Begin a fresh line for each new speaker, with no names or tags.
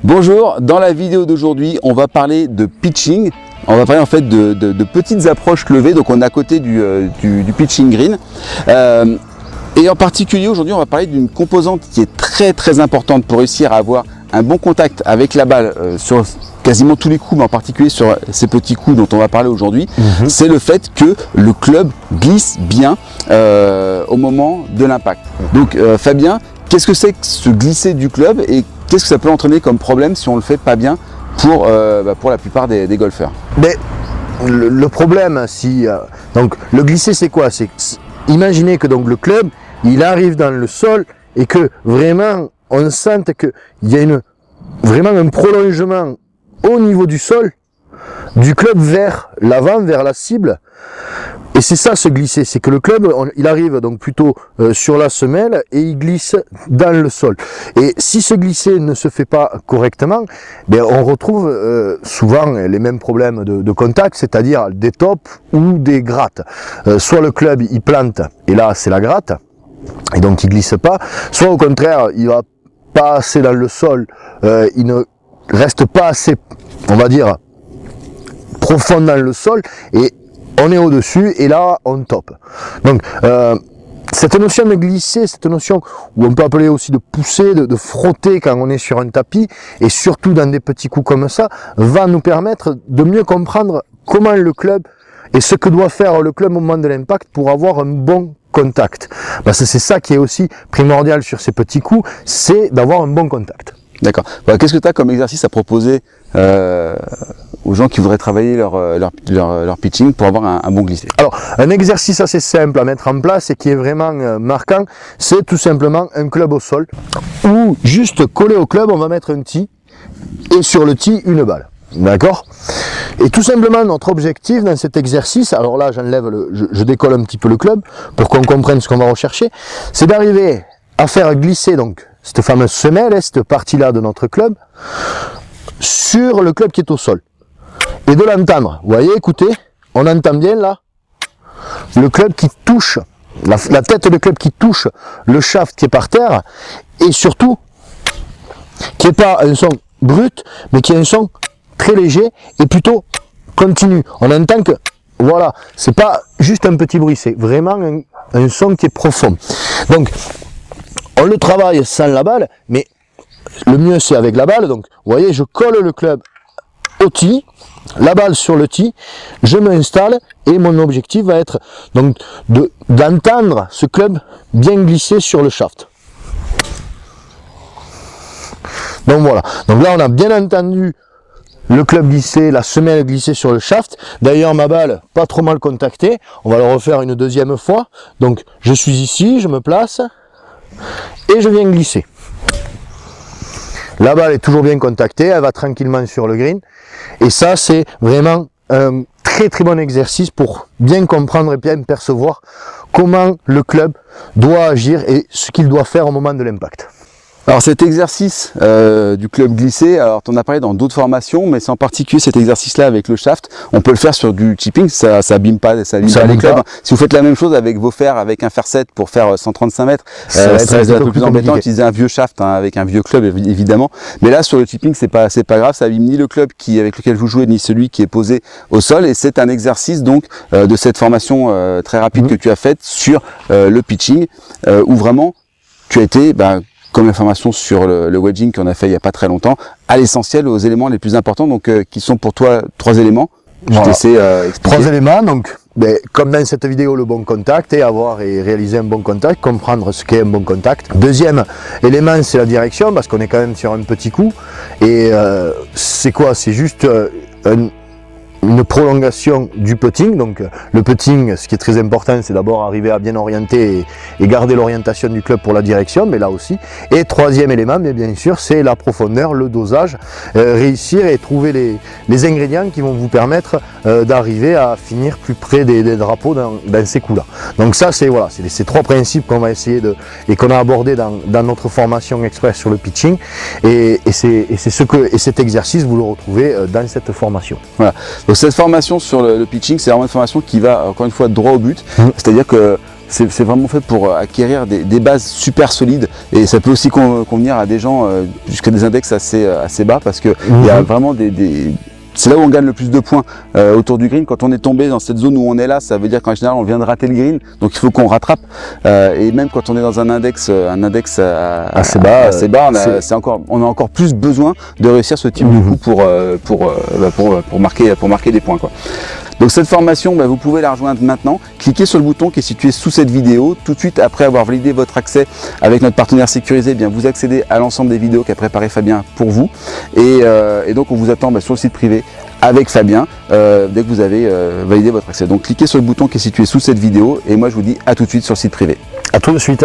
Bonjour, dans la vidéo d'aujourd'hui, on va parler de pitching. On va parler en fait de petites approches levées, donc on est à côté du pitching green. Et en particulier aujourd'hui, on va parler d'une composante qui est très importante pour réussir à avoir un bon contact avec la balle sur quasiment tous les coups, mais en particulier sur ces petits coups dont on va parler aujourd'hui. C'est le fait que le club glisse bien au moment de l'impact. Donc Fabien, qu'est-ce que c'est que ce glisser du club et qu'est-ce que ça peut entraîner comme problème si on le fait pas bien pour la plupart des golfeurs?
Mais le problème, donc le glisser, c'est quoi? C'est imaginez que donc le club, il arrive dans le sol et que vraiment on sente qu'il y a vraiment un prolongement au niveau du sol du club vers l'avant, vers la cible. Et c'est ça ce glisser, c'est que le club, il arrive donc plutôt sur la semelle et il glisse dans le sol. Et si ce glisser ne se fait pas correctement, ben on retrouve souvent les mêmes problèmes de contact, c'est-à-dire des tops ou des grattes. Soit le club il plante et là c'est la gratte et donc il glisse pas, soit au contraire il va pas assez dans le sol, il ne reste pas assez, on va dire, profond dans le sol et on est au-dessus et là on top. Donc cette notion de glisser, cette notion où on peut appeler aussi de pousser, de frotter quand on est sur un tapis et surtout dans des petits coups comme ça, va nous permettre de mieux comprendre comment le club et ce que doit faire le club au moment de l'impact pour avoir un bon contact. Parce que c'est ça qui est aussi primordial sur ces petits coups, c'est d'avoir un bon contact.
D'accord. Voilà, qu'est-ce que tu as comme exercice à proposer aux gens qui voudraient travailler leur pitching pour avoir un bon glissé?
Alors, un exercice assez simple à mettre en place et qui est vraiment marquant, c'est tout simplement un club au sol où juste collé au club, on va mettre un tee et sur le tee, une balle. D'accord? Et tout simplement, notre objectif dans cet exercice, alors là, je décolle un petit peu le club pour qu'on comprenne ce qu'on va rechercher, c'est d'arriver à faire glisser donc cette fameuse semelle, cette partie-là de notre club, sur le club qui est au sol. Et de l'entendre. Vous voyez, écoutez, on entend bien là, le club qui touche, la tête de club qui touche le shaft qui est par terre, et surtout, qui n'est pas un son brut, mais qui est un son très léger et plutôt continu. On entend que, voilà, c'est pas juste un petit bruit, c'est vraiment un son qui est profond. Donc, on le travaille sans la balle, mais le mieux c'est avec la balle. Donc, vous voyez, je colle le club au tee, la balle sur le tee, je m'installe et mon objectif va être donc d'entendre ce club bien glisser sur le shaft. Donc voilà. Donc là, on a bien entendu le club glisser, la semelle glisser sur le shaft. D'ailleurs, ma balle, pas trop mal contactée. On va le refaire une deuxième fois. Donc, je suis ici, je me place et je viens glisser. La balle est toujours bien contactée, elle va tranquillement sur le green. Et ça, c'est vraiment un très bon exercice pour bien comprendre et bien percevoir comment le club doit agir et ce qu'il doit faire au moment de l'impact.
Alors cet exercice du club glissé, alors tu en as parlé dans d'autres formations, mais c'est en particulier cet exercice-là avec le shaft. On peut le faire sur du chipping, ça abîme pas les clubs. Si vous faites la même chose avec vos fers, avec un fer 7 pour faire 135 mètres, ça va être un peu plus embêtant. Utiliser un vieux shaft avec un vieux club évidemment. Mais là sur le chipping, c'est pas grave, ça abîme ni le club avec lequel vous jouez, ni celui qui est posé au sol. Et c'est un exercice donc de cette formation très rapide que tu as faite sur le pitching, où vraiment tu as été comme l'information sur le wedging qu'on a fait il n'y a pas très longtemps, à l'essentiel, aux éléments les plus importants, donc qui sont pour toi 3 éléments. Je te laisse expliquer.
3 éléments, donc comme dans cette vidéo, le bon contact et avoir et réaliser un bon contact, comprendre ce qu'est un bon contact. Deuxième élément, c'est la direction, parce qu'on est quand même sur un petit coup. Et c'est quoi? C'est juste une prolongation du putting. Donc le putting, ce qui est très important, c'est d'abord arriver à bien orienter et garder l'orientation du club pour la direction, mais là aussi. Et troisième élément, bien sûr, c'est la profondeur, le dosage, réussir et trouver les ingrédients qui vont vous permettre d'arriver à finir plus près des drapeaux dans ces coups-là. Donc ça, c'est voilà, c'est ces 3 principes qu'on va essayer et qu'on a abordé dans notre formation express sur le pitching. Et cet exercice, vous le retrouvez dans cette formation.
Voilà. Donc cette formation sur le pitching, c'est vraiment une formation qui va encore une fois droit au but. C'est-à-dire que c'est vraiment fait pour acquérir des bases super solides, et ça peut aussi convenir à des gens jusqu'à des index assez bas, parce que il y a vraiment c'est là où on gagne le plus de points autour du green. Quand on est tombé dans cette zone où on est là, ça veut dire qu'en général on vient de rater le green, donc il faut qu'on rattrape. Et même quand on est dans un index assez bas, on a encore plus besoin de réussir ce type de coup pour marquer des points, quoi. Donc cette formation, vous pouvez la rejoindre maintenant. Cliquez sur le bouton qui est situé sous cette vidéo. Tout de suite après avoir validé votre accès avec notre partenaire sécurisé, vous accédez à l'ensemble des vidéos qu'a préparé Fabien pour vous. Et donc on vous attend sur le site privé avec Fabien dès que vous avez validé votre accès. Donc cliquez sur le bouton qui est situé sous cette vidéo, et moi je vous dis à tout de suite sur le site privé.
À tout de suite.